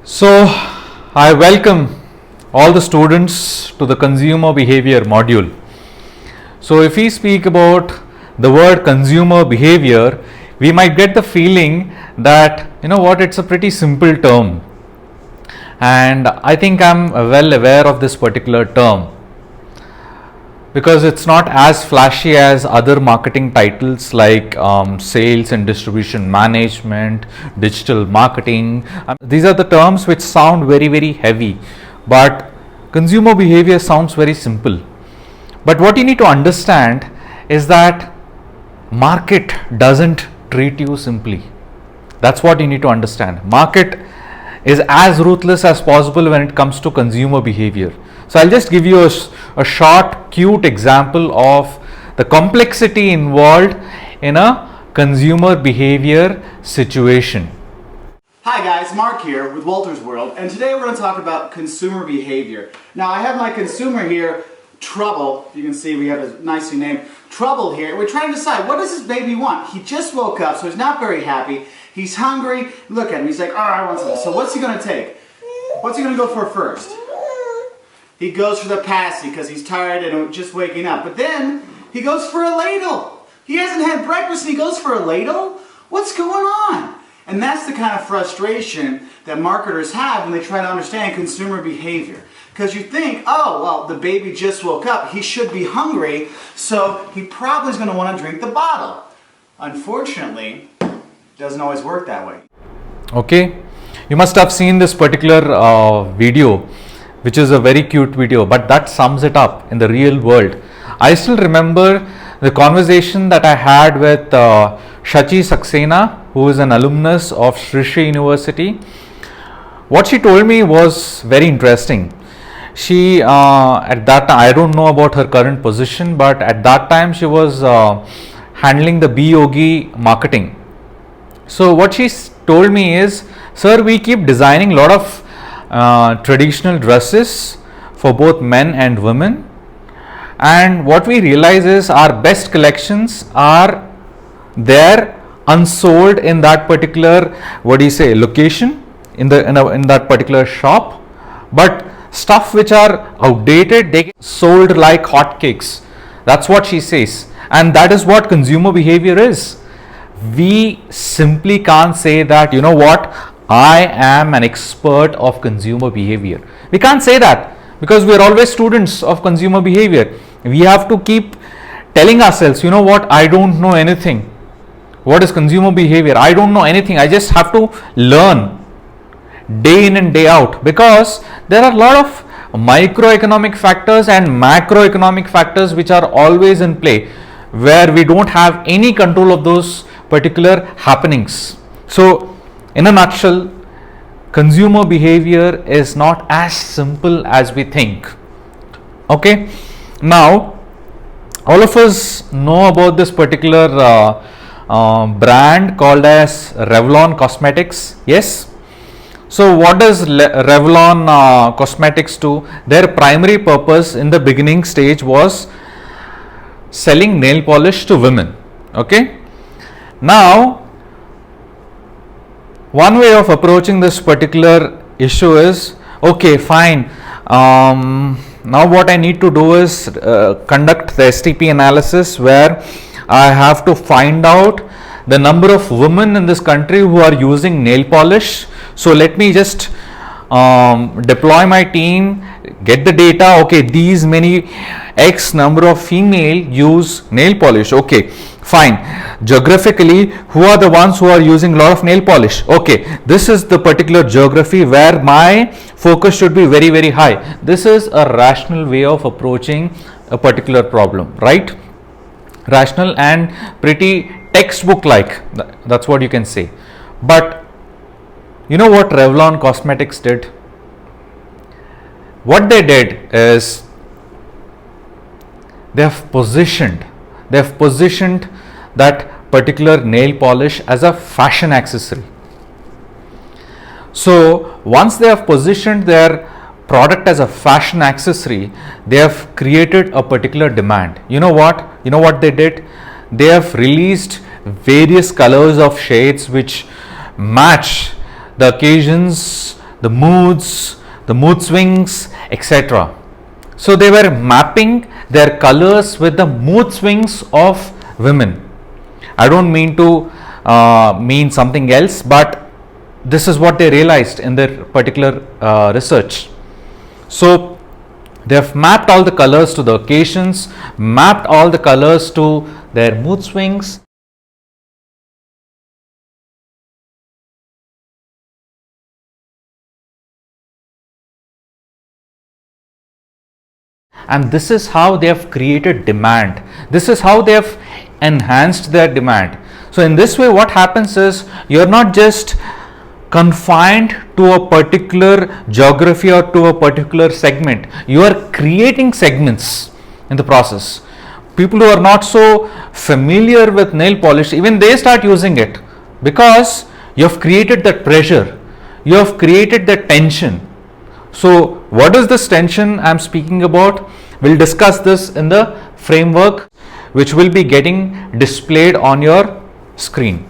So, I welcome all the students to the consumer behavior module. So, if we speak about the word consumer behavior, we might get the feeling that it's a pretty simple term, and I think I'm well aware of this particular term because it's not as flashy as other marketing titles like sales and distribution management, digital marketing. These are the terms which sound very, very heavy, but consumer behavior sounds very simple. But what you need to understand is that market doesn't treat you simply. That's what you need to understand. Market is as ruthless as possible when it comes to consumer behavior. So I'll just give you a short, cute example of the complexity involved in a consumer behavior situation. Hi guys, Mark here with Wolters World, and today we're going to talk about consumer behavior. Now I have my consumer here, Trouble. You can see we have a nicely named Trouble here. We're trying to decide, what does this baby want? He just woke up, so he's not very happy. He's hungry. Look at him. He's like, oh, I want something. So what's he going to take? What's he going to go for first? He goes for the passy because he's tired and just waking up. But then he goes for a ladle. He hasn't had breakfast and he goes for a ladle? What's going on? And that's the kind of frustration that marketers have when they try to understand consumer behavior. Because you think, oh, well, the baby just woke up. He should be hungry, so he probably is going to want to drink the bottle. Unfortunately, it doesn't always work that way. Okay, you must have seen this particular video, which is a very cute video, but that sums it up in the real world. I still remember the conversation that I had with Shachi Saxena, who is an alumnus of Sri Sri University. What she told me was very interesting. She, at that time, I don't know about her current position, but at that time she was handling the BYogi marketing. So what she told me is, sir, we keep designing a lot of traditional dresses for both men and women, and what we realize is our best collections are there unsold in that particular location in that particular shop, but stuff which are outdated, they get sold like hotcakes. That's what she says, and that is what consumer behavior is. We simply can't say that, you know what, I am an expert of consumer behavior. We can't say that because we are always students of consumer behavior. We have to keep telling ourselves, you know what, I don't know anything. What is consumer behavior? I don't know anything. I just have to learn day in and day out, because there are a lot of microeconomic factors and macroeconomic factors which are always in play, where we don't have any control of those particular happenings. So in a nutshell, consumer behavior is not as simple as we think. Okay, now all of us know about this particular brand called as Revlon Cosmetics. Yes. So what does Revlon Cosmetics do? Their primary purpose in the beginning stage was selling nail polish to women. Okay. Now, one way of approaching this particular issue is, okay, fine. Now what I need to do is conduct the STP analysis, where I have to find out the number of women in this country who are using nail polish. So let me just deploy my team, get the data. Okay, these many X number of female use nail polish. Okay, fine. Geographically, who are the ones who are using a lot of nail polish? Okay, this is the particular geography where my focus should be very, very high. This is a rational way of approaching a particular problem, right? Rational and pretty textbook like, that's what you can say. But you know what Revlon Cosmetics did? What they did is they have positioned that particular nail polish as a fashion accessory. So once they have positioned their product as a fashion accessory, they have created a particular demand. You know what they did? They have released various colors of shades which match the occasions, the moods, the mood swings, etc. So they were mapping their colors with the mood swings of women. I don't mean to mean something else, but this is what they realized in their particular research. So they have mapped all the colors to the occasions, mapped all the colors to their mood swings. And this is how they have created demand. This is how they have enhanced their demand. So in this way, what happens is you're not just confined to a particular geography or to a particular segment. You are creating segments in the process. People who are not so familiar with nail polish, even they start using it because you have created that pressure. You have created that tension. So what is this tension I'm speaking about? We'll discuss this in the framework which will be getting displayed on your screen.